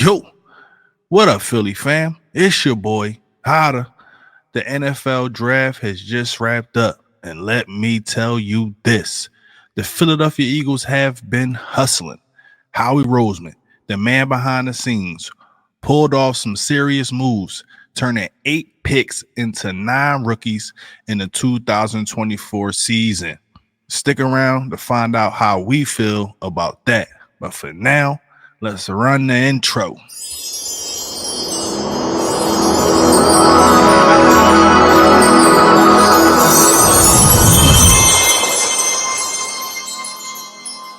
Yo, what up, Philly fam? It's your boy, Hotter. The NFL draft has just wrapped up, and let me tell you this. The Philadelphia Eagles have been hustling. Howie Roseman, the man behind the scenes, pulled off some serious moves, turning 8 picks into 9 rookies in the 2024 season. Stick around to find out how we feel about that. But for now, let's run the intro.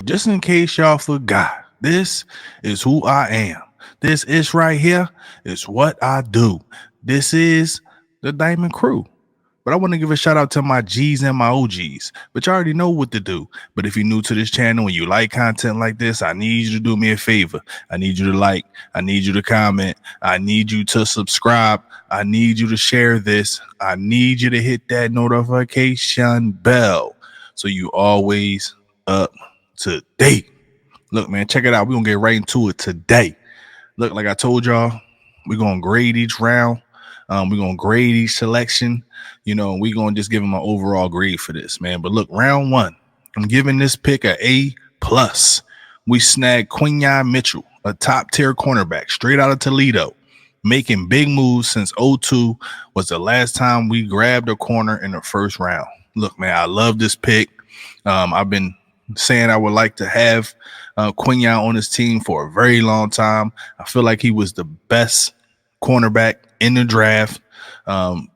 Just in case y'all forgot, this is who I am. This is right here is what I do. This is the Diamond Crew. But I want to give a shout out to my G's and my OGs. But you already know what to do. But if you're new to this channel and you like content like this, I need you to do me a favor. I need you to like. I need you to comment. I need you to subscribe. I need you to share this. I need you to hit that notification bell so you always up to date. Look, man, check it out. We're going to get right into it today. Look, like I told y'all, we're going to grade each round. We're going to grade each selection. You know, we're going to just give them an overall grade for this, man. But look, round 1, I'm giving this pick an A+. We snagged Quinyon Mitchell, a top-tier cornerback, straight out of Toledo, making big moves since 2002 was the last time we grabbed a corner in the first round. Look, man, I love this pick. I've been saying I would like to have Quinyon on his team for a very long time. I feel like he was the best cornerback in the draft.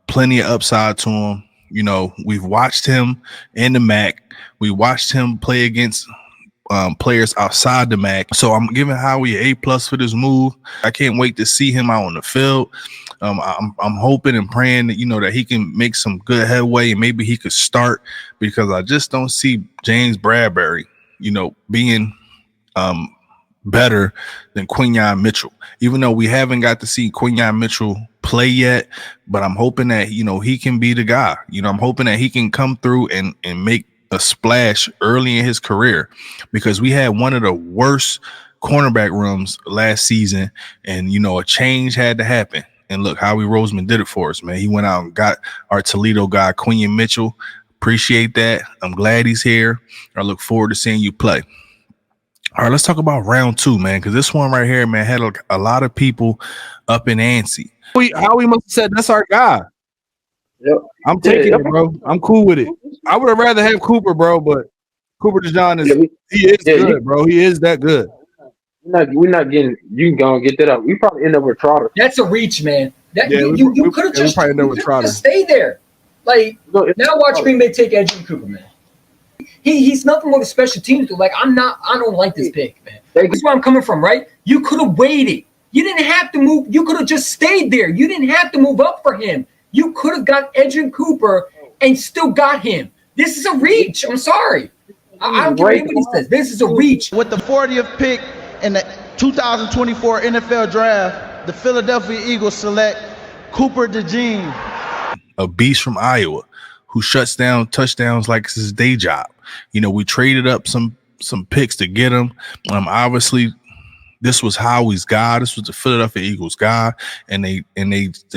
Plenty of upside to him. You know, we've watched him in the MAC. We watched him play against players outside the MAC. So I'm giving Howie an A+ for this move. I can't wait to see him out on the field. I'm hoping and praying that, you know, that he can make some good headway and maybe he could start, because I just don't see James Bradbury, you know, being better than Quinyon Mitchell, even though we haven't got to see Quinyon Mitchell play yet. But I'm hoping that, you know, he can be the guy. You know, I'm hoping that he can come through and make a splash early in his career, because we had one of the worst cornerback rooms last season, and, you know, a change had to happen. And look, Howie Roseman did it for us, man. He went out and got our Toledo guy, Quinyon Mitchell. Appreciate that. I'm glad he's here. I look forward to seeing you play. All right, let's talk about round 2, man, because this one right here, man, had a lot of people up in antsy. Howie must have said, that's our guy. Yep. I'm taking it, bro. I'm cool with it. I would have rather have Cooper, bro, but Cooper DeJean is good, bro. He is that good. We're not getting. You gonna get that up? We probably end up with Trotter. That's a reach, man. You could have just stay there. Like, now watch Green Bay take Edgerrin Cooper, man. He's nothing more than special teams. Like, I don't like this pick, man. That's where I'm coming from, right? You could have waited. You didn't have to move. You could have just stayed there. You didn't have to move up for him. You could have got Edgerrin Cooper and still got him. This is a reach. I'm sorry. I don't care what anybody says. This is a reach. With the 40th pick in the 2024 NFL Draft, the Philadelphia Eagles select Cooper DeJean, a beast from Iowa who shuts down touchdowns like it's his day job. You know, we traded up some picks to get him. Obviously, this was Howie's guy. This was the Philadelphia Eagles guy, and they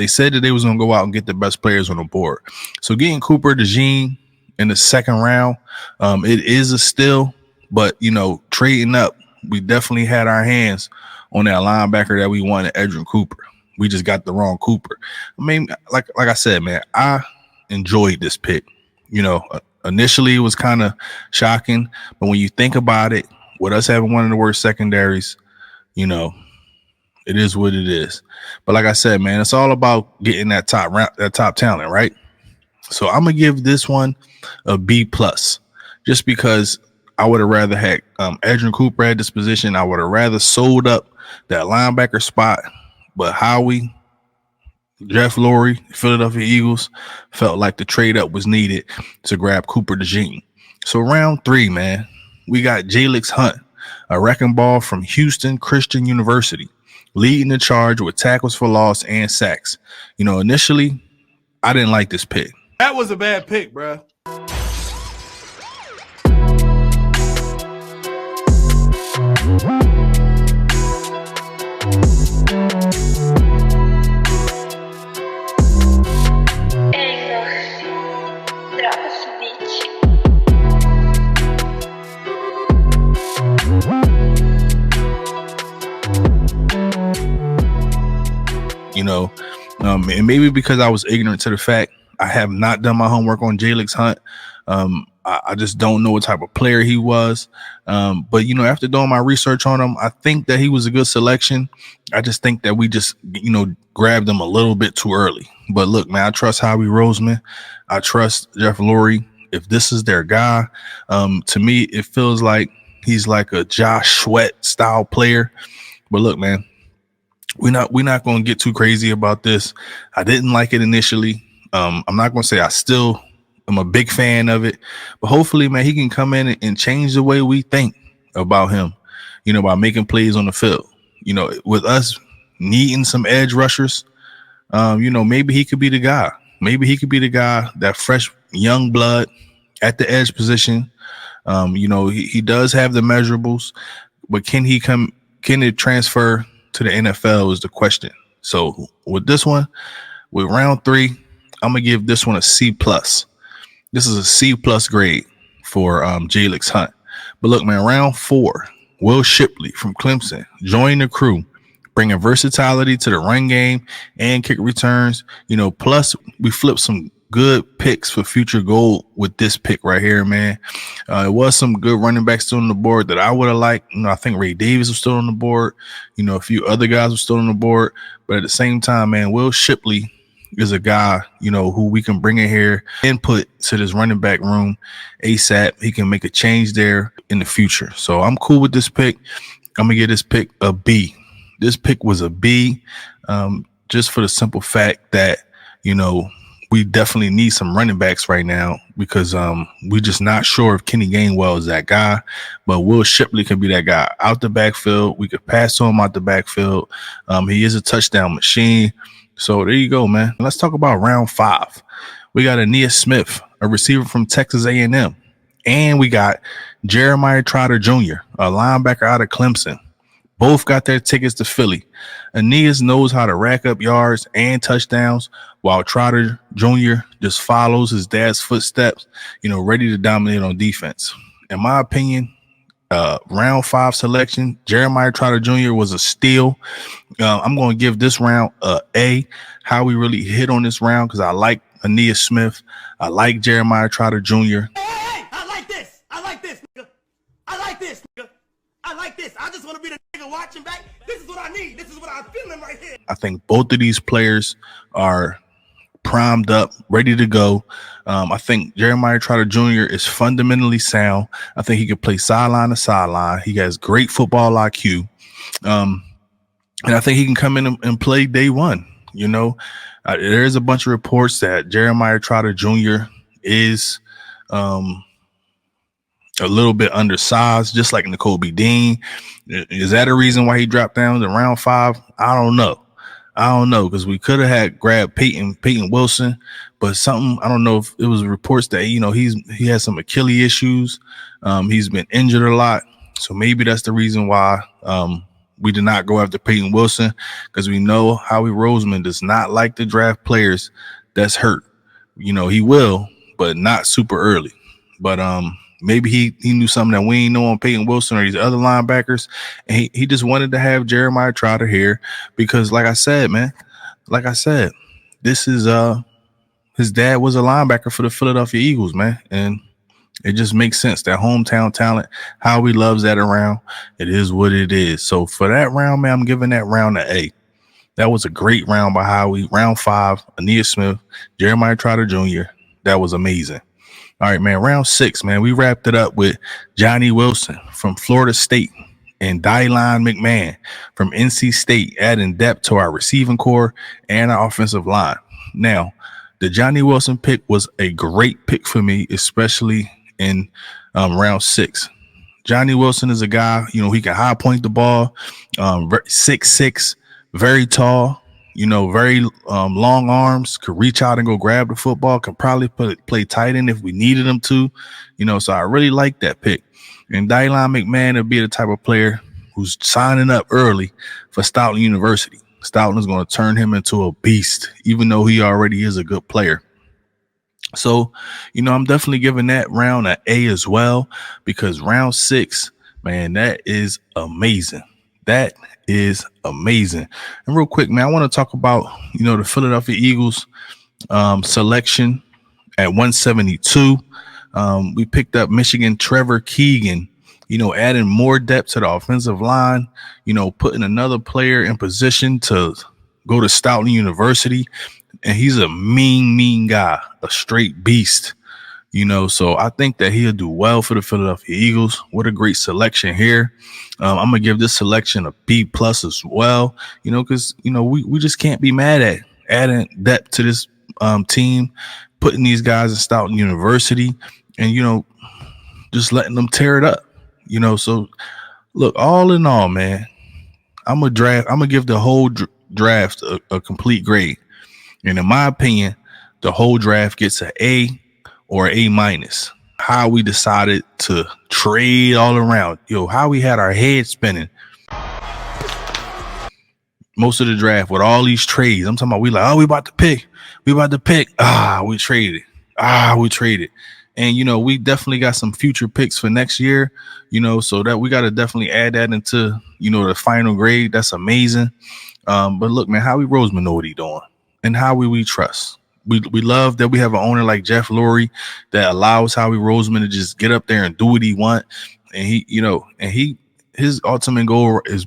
said that they was gonna go out and get the best players on the board. So getting Cooper DeJean in the second round, it is a steal, but, you know, trading up, we definitely had our hands on that linebacker that we wanted, Edgerrin Cooper. We just got the wrong Cooper. I mean, like I said, man, I enjoyed this pick. You know, initially it was kind of shocking, but when you think about it, with us having one of the worst secondaries, you know, it is what it is. But like I said, man, it's all about getting that top talent, right? So I'm gonna give this one a B+, just because I would have rather had Edgerrin Cooper at this position. I would have rather sold up that linebacker spot, but Howie, Jeff Lurie, Philadelphia Eagles felt like the trade up was needed to grab Cooper DeJean. So round 3, man, we got Jalix Hunt, a wrecking ball from Houston Christian University, leading the charge with tackles for loss and sacks. You know, initially, I didn't like this pick. That was a bad pick, bro. And maybe because I was ignorant to the fact, I have not done my homework on Jalix Hunt. I just don't know what type of player he was. But after doing my research on him, I think that he was a good selection. I just think that we just, grabbed him a little bit too early. But look, man, I trust Howie Roseman. I trust Jeff Lurie. If this is their guy, to me, it feels like he's like a Josh Sweat style player. But look, man, we're not going to get too crazy about this. I didn't like it initially. I'm not going to say I still am a big fan of it, but hopefully, man, he can come in and change the way we think about him, by making plays on the field. With us needing some edge rushers, maybe he could be the guy. Maybe he could be the guy, that fresh young blood at the edge position. He does have the measurables, but can it transfer to the NFL is the question. So with this one, with round 3, I'm gonna give this one a C+. This is a C+ grade for Jalix Hunt. But look, man, round 4, Will Shipley from Clemson joined the crew, bringing versatility to the run game and kick returns. Plus we flipped some good picks for future gold with this pick right here, man. It was some good running backs still on the board that I would have liked. I think Ray Davis was still on the board. A few other guys were still on the board. But at the same time, man, Will Shipley is a guy, who we can bring in here, input to this running back room ASAP. He can make a change there in the future. So I'm cool with this pick. I'm going to give this pick a B. This pick was a B, just for the simple fact that, we definitely need some running backs right now because we're just not sure if Kenny Gainwell is that guy. But Will Shipley can be that guy out the backfield. We could pass to him out the backfield. He is a touchdown machine. So there you go, man. Let's talk about round 5. We got Aeneas Smith, a receiver from Texas A&M. And we got Jeremiah Trotter Jr., a linebacker out of Clemson. Both got their tickets to Philly. Aeneas knows how to rack up yards and touchdowns, while Trotter Jr. just follows his dad's footsteps, ready to dominate on defense. In my opinion, round 5 selection, Jeremiah Trotter Jr. was a steal. I'm going to give this round a A. How we really hit on this round because I like Aeneas Smith. I like Jeremiah Trotter Jr. Hey, I like this. I like this, nigga. I like this, nigga. I like this. I just want to be the nigga watching back. This is what I need. This is what I'm feeling right here. I think both of these players are primed up, ready to go. I think Jeremiah Trotter Jr. is fundamentally sound. I think he can play sideline to sideline. He has great football IQ. And I think he can come in and play day one. There's a bunch of reports that Jeremiah Trotter Jr. is a little bit undersized, just like Nakobe Dean. Is that a reason why he dropped down to round 5? I don't know because we could have grabbed Peyton Wilson, but something, I don't know if it was reports that he has some Achilles issues. He's been injured a lot, so maybe that's the reason why we did not go after Peyton Wilson, because we know Howie Roseman does not like to draft players that's hurt. He will, but not super early. But maybe he knew something that we ain't know on Peyton Wilson or these other linebackers. And he just wanted to have Jeremiah Trotter here because, like I said, this is his dad was a linebacker for the Philadelphia Eagles, man. And it just makes sense. That hometown talent, Howie loves that around. It is what it is. So for that round, man, I'm giving that round an A. That was a great round by Howie. Round 5, Aeneas Smith, Jeremiah Trotter Jr. That was amazing. All right, man, round 6, man, we wrapped it up with Johnny Wilson from Florida State and Dylan McMahon from NC State, adding depth to our receiving core and our offensive line. Now, the Johnny Wilson pick was a great pick for me, especially in round 6. Johnny Wilson is a guy, he can high point the ball, 6'6", very tall. Very long arms, could reach out and go grab the football, could probably play tight end if we needed him to, so I really like that pick. And Dylan McMahon would be the type of player who's signing up early for Stoughton University. Stoughton is going to turn him into a beast, even though he already is a good player. So, I'm definitely giving that round an A as well, because round 6, man, that is amazing. That is amazing. And real quick, man, I want to talk about, the Philadelphia Eagles selection at 172. We picked up Michigan Trevor Keegan, adding more depth to the offensive line, putting another player in position to go to Stoughton University. And he's a mean guy, a straight beast. So I think that he'll do well for the Philadelphia Eagles. What a great selection here. I'm gonna give this selection a B+ as well. Because we just can't be mad at adding depth to this team, putting these guys in Stoughton University, and just letting them tear it up. So look, all in all, man, I'm gonna give the whole draft a complete grade, and in my opinion, the whole draft gets an A or A-. How we decided to trade all around. How we had our head spinning most of the draft with all these trades. I'm talking about we about to pick. We traded. We traded. And, we definitely got some future picks for next year, so that we got to definitely add that into, the final grade. That's amazing. But look, man, Howie Roseman know what he doing, and Howie we trust. We love that we have an owner like Jeff Lurie that allows Howie Roseman to just get up there and do what he want. And his ultimate goal is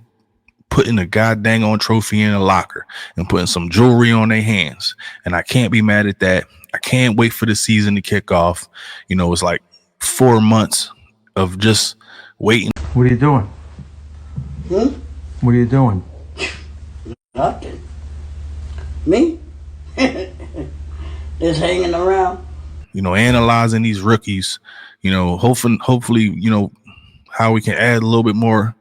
putting a goddamn on trophy in a locker and putting some jewelry on their hands. And I can't be mad at that. I can't wait for the season to kick off. It's like 4 months of just waiting. What are you doing? What are you doing? Nothing. Me? Just hanging around. Analyzing these rookies, hopefully, how we can add a little bit more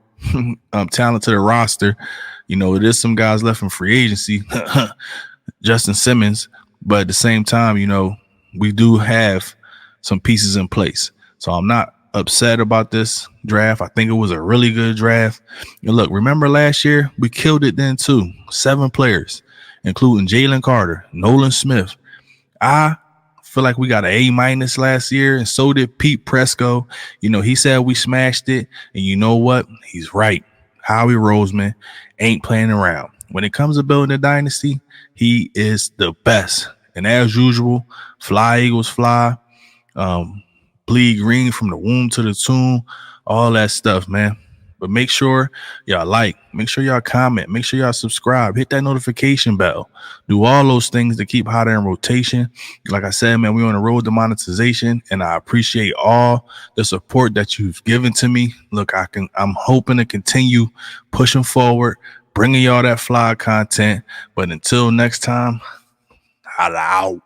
talent to the roster. It is some guys left in free agency, Justin Simmons, but at the same time, we do have some pieces in place. So I'm not upset about this draft. I think it was a really good draft. And look, remember last year we killed it then too. 7 players, including Jalen Carter, Nolan Smith. I feel like we got an A- last year, and so did Pete Presco. He said we smashed it, and you know what? He's right. Howie Roseman ain't playing around. When it comes to building a dynasty, he is the best. And as usual, fly Eagles fly, bleed green from the womb to the tomb, all that stuff, man. But make sure y'all make sure y'all comment, make sure y'all subscribe, hit that notification bell, do all those things to keep Hotter in rotation. Like I said, man, we're on the road to monetization, and I appreciate all the support that you've given to me. Look, I'm hoping to continue pushing forward, bringing y'all that fly content. But until next time, Hotter out.